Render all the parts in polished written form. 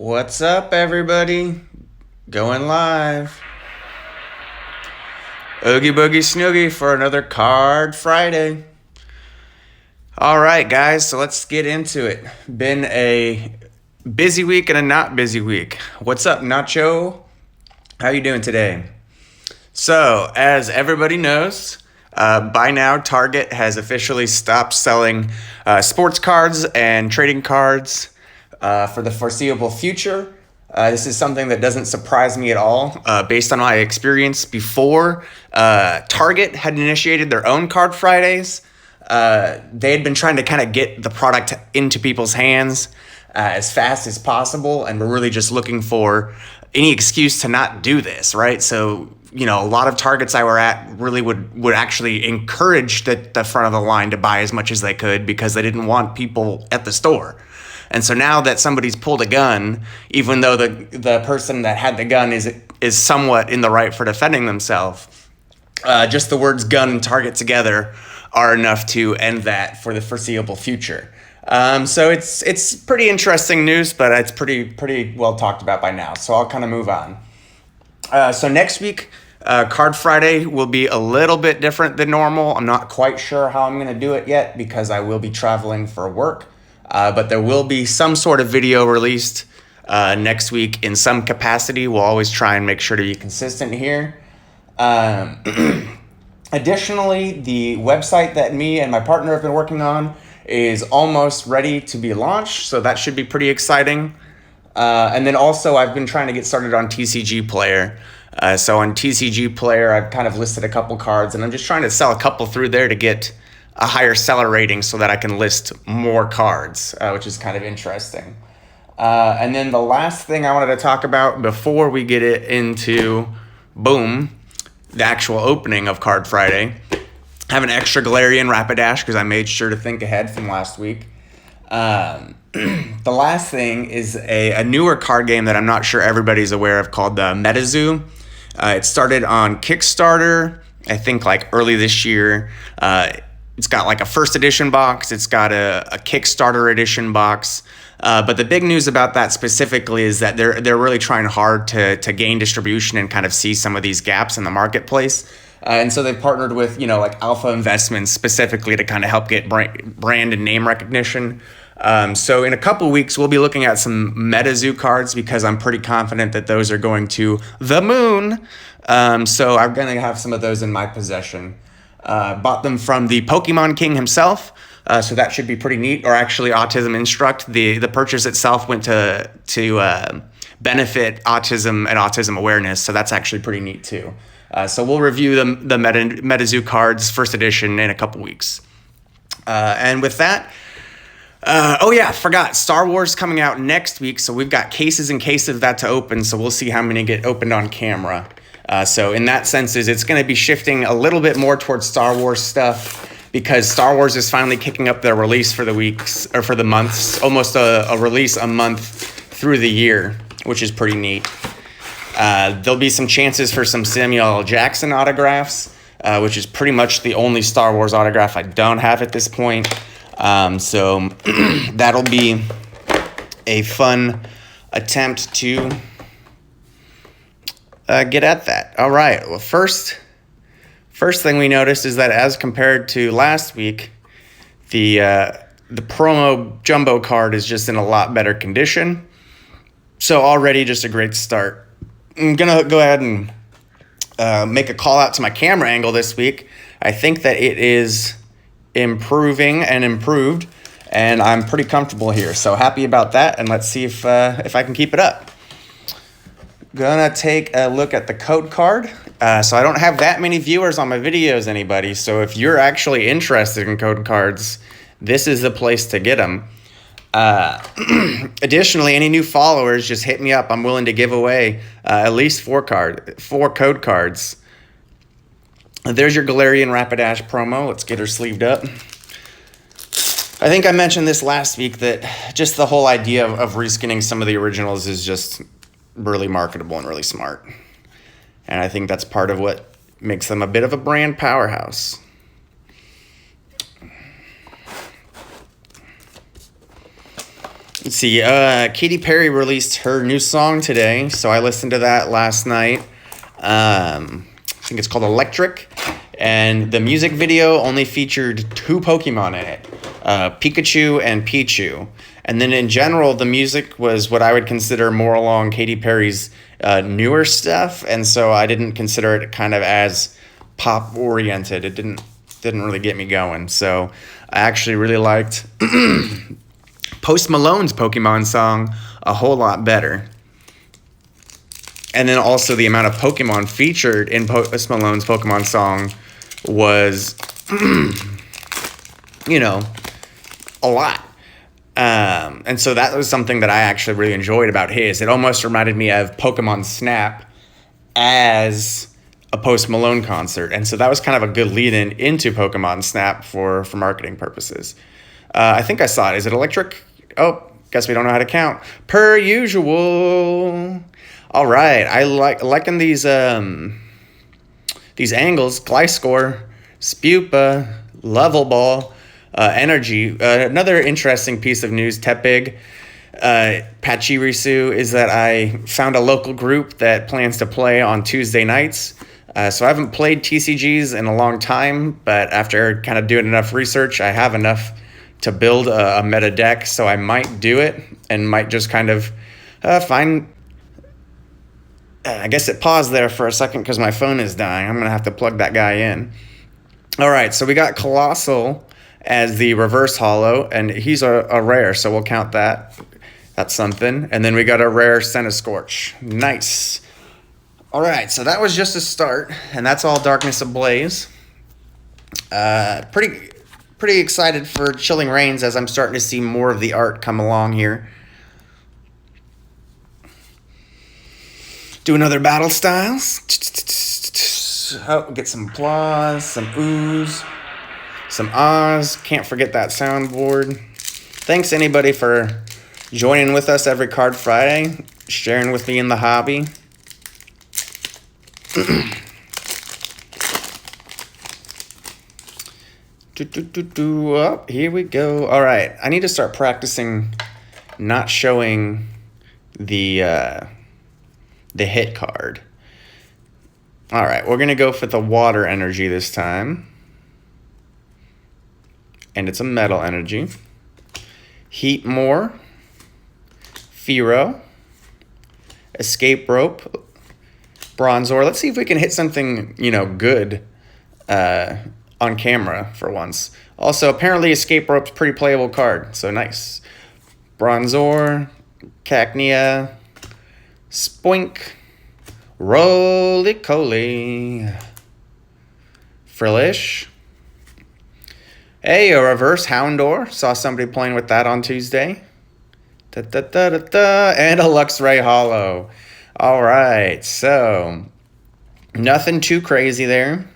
What's up, everybody? Going live. Oogie Boogie Snoogie for another Card Friday. All right, guys, so let's get into it. Been a busy week and a not busy week. What's up, Nacho? How you doing today? So, as everybody knows, by now, Target has officially stopped selling sports cards and trading cards for the foreseeable future. This is something that doesn't surprise me at all, based on my experience before. Target had initiated their own Card Fridays. They had been trying to kind of get the product into people's hands as fast as possible, and we're really just looking for any excuse to not do this, right? So, a lot of Targets I were at really would actually encourage the front of the line to buy as much as they could because they didn't want people at the store. And so now that somebody's pulled a gun, even though the person that had the gun is somewhat in the right for defending themselves, just the words gun and Target together are enough to end that for the foreseeable future. So it's pretty interesting news, but it's pretty well talked about by now. So I'll kind of move on. So next week, Card Friday will be a little bit different than normal. I'm not quite sure how I'm going to do it yet because I will be traveling for work. But there will be some sort of video released next week in some capacity. We'll always try and make sure to be consistent here. Additionally, the website that me and my partner have been working on is almost ready to be launched, so that should be pretty exciting. And then also, I've been trying to get started on TCG Player. So on TCG Player, I've kind of listed a couple cards, and I'm just trying to sell a couple through there to get a higher seller rating so that I can list more cards, which is kind of interesting. And then the last thing I wanted to talk about before we get it into, the actual opening of Card Friday. I have an extra Galarian Rapidash because I made sure to think ahead from last week. The last thing is a newer card game that I'm not sure everybody's aware of called the MetaZoo. It started on Kickstarter, I think like early this year. It's got like a first edition box. It's got a Kickstarter edition box. But the big news about that specifically is that they're really trying hard to gain distribution and kind of see some of these gaps in the marketplace. And so they've partnered with, like Alpha Investments specifically to kind of help get brand and name recognition. So in a couple weeks, we'll be looking at some MetaZoo cards because I'm pretty confident that those are going to the moon. So I'm going to have some of those in my possession. Bought them from the Pokemon King himself. So that should be pretty neat. Or actually, Autism Instruct. The purchase itself went to benefit autism and autism awareness. So that's actually pretty neat too. So we'll review the MetaZoo cards first edition in a couple weeks. And with that, forgot Star Wars coming out next week. So we've got cases and cases of that to open. So we'll see how many get opened on camera. So in that sense, it's going to be shifting a little bit more towards Star Wars stuff because Star Wars is finally kicking up their release for the weeks or for the months, almost a release a month through the year, which is pretty neat. There'll be some chances for some Samuel L. Jackson autographs, which is pretty much the only Star Wars autograph I don't have at this point. So that'll be a fun attempt to get at that. All right. Well, first thing we noticed is that as compared to last week, the promo jumbo card is just in a lot better condition. So already just a great start. I'm gonna go ahead and make a call out to my camera angle this week. I think that it is improving and improved, and I'm pretty comfortable here. So happy about that, and let's see if I can keep it up. Gonna take a look at the code card. So I don't have that many viewers on my videos, anybody. So if you're actually interested in code cards, this is the place to get them. Additionally, any new followers, just hit me up. I'm willing to give away at least four code cards. There's your Galarian Rapidash promo. Let's get her sleeved up. I think I mentioned this last week that just the whole idea of reskinning some of the originals is just really marketable and really smart. And I think that's part of what makes them a bit of a brand powerhouse. Let's see. Katy Perry released her new song today, so I listened to that last night. I think it's called Electric, and the music video only featured 2 Pokemon in it, Pikachu and Pichu. And then in general, the music was what I would consider more along Katy Perry's newer stuff, and so I didn't consider it kind of as pop oriented. It didn't really get me going. So I actually really liked Post Malone's Pokemon song a whole lot better. And then also the amount of Pokemon featured in Post Malone's Pokemon song was, a lot. And so that was something that I actually really enjoyed about his. It almost reminded me of Pokemon Snap as a Post Malone concert. And so that was kind of a good lead-in into Pokemon Snap for marketing purposes. I think I saw it. Is it Electric? Oh, guess we don't know how to count. Per usual. All right. I liking these angles. Gliscor, Spupa, Level Ball, Energy. Another interesting piece of news, Tepig, Pachirisu, is that I found a local group that plans to play on Tuesday nights. So I haven't played TCGs in a long time, but after kind of doing enough research, I have enough to build a meta deck, so I might do it and might just kind of find... I guess it paused there for a second because my phone is dying. I'm going to have to plug that guy in. All right, so we got Colossal as the reverse holo, and he's a rare, so we'll count that. That's something. And then we got a rare Centiskorch. Nice. All right, so that was just a start, and that's all Darkness Ablaze. Pretty excited for Chilling Reigns as I'm starting to see more of the art come along here. Do another battle styles. Oh, get some applause, some oohs, some ahs. Can't forget that soundboard. Thanks anybody for joining with us every Card Friday, sharing with me in the hobby. Oh, here we go. All right, I need to start practicing not showing the hit card. All right, we're gonna go for the water energy this time, and it's a metal energy. Heat More, Firo, Escape Rope, Bronzor. Let's see if we can hit something good on camera for once. Also, apparently Escape Rope's a pretty playable card, so nice. Bronzor, Cacnea, Spoink, Roly-Coly, Frillish. Hey, a reverse Houndour. Saw somebody playing with that on Tuesday. And a Luxray Holo. All right, so nothing too crazy there.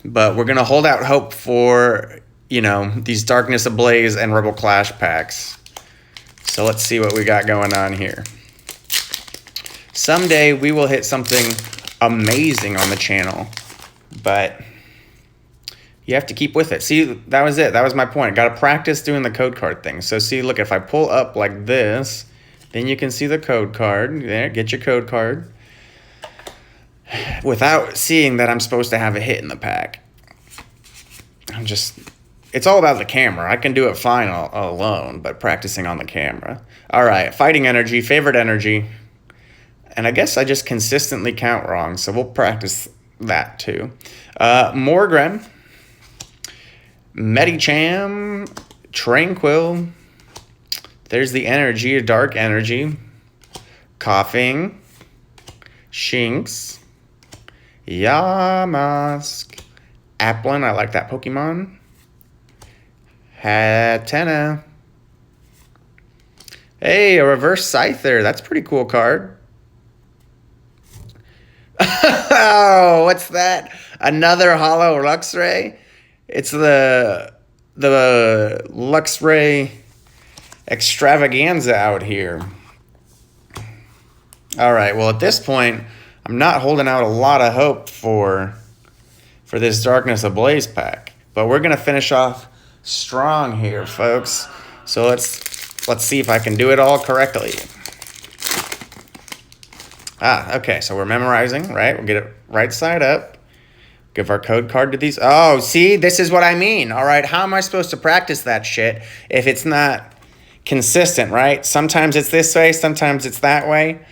But we're going to hold out hope for, these Darkness Ablaze and Rebel Clash packs. So let's see what we got going on here. Someday we will hit something amazing on the channel, but you have to keep with it. See, that was it. That was my point. Got to practice doing the code card thing. So see, look, if I pull up like this, then you can see the code card. There, get your code card. Without seeing that I'm supposed to have a hit in the pack. It's all about the camera. I can do it fine alone, but practicing on the camera. All right, Fighting Energy, Favorite Energy. And I guess I just consistently count wrong, so we'll practice that too. Morgan, Medicham, Tranquil. There's the energy, Dark Energy. Coughing, Shinx, Yamask, Applin, I like that Pokemon. Hatena. Hey, a reverse Scyther. That's a pretty cool card. Oh, what's that? Another holo Luxray? It's the Luxray extravaganza out here. All right, well, at this point, I'm not holding out a lot of hope for this Darkness Ablaze pack, but we're going to finish off strong here, folks. So let's see if I can do it all correctly. Okay, so we're memorizing, right? We'll get it right side up. Give our code card to these. Oh, see, this is what I mean. All right, how am I supposed to practice that shit if it's not consistent, right? Sometimes it's this way, sometimes it's that way.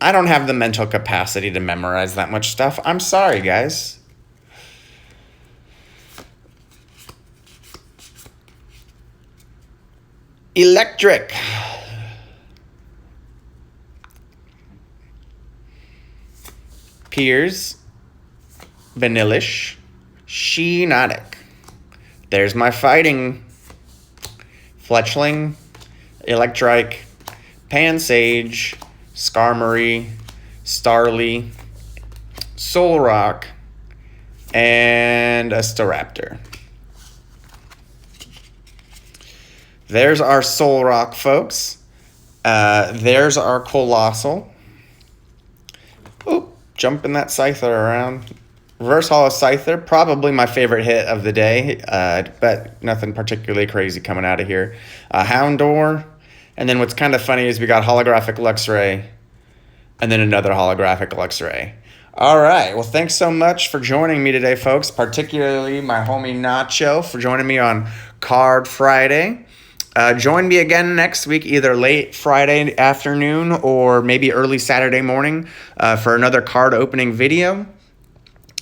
I don't have the mental capacity to memorize that much stuff. I'm sorry, guys. Electric. Piers. Vanillish. Sheenotic. There's my fighting. Fletchling. Electrike. Pansage. Skarmory. Starly. Solrock. And a Staraptor. There's our Solrock, folks. There's our Colossal. Oop, jumping that Scyther around. Reverse Holo Scyther, probably my favorite hit of the day, but nothing particularly crazy coming out of here. Houndour, and then what's kind of funny is we got Holographic Luxray, and then another Holographic Luxray. All right, well, thanks so much for joining me today, folks, particularly my homie Nacho for joining me on Card Friday. Join me again next week, either late Friday afternoon or maybe early Saturday morning for another card opening video.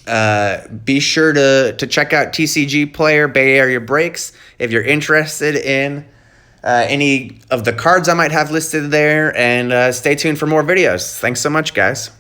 Be sure to check out TCG Player Bay Area Breaks if you're interested in any of the cards I might have listed there, and stay tuned for more videos. Thanks so much, guys.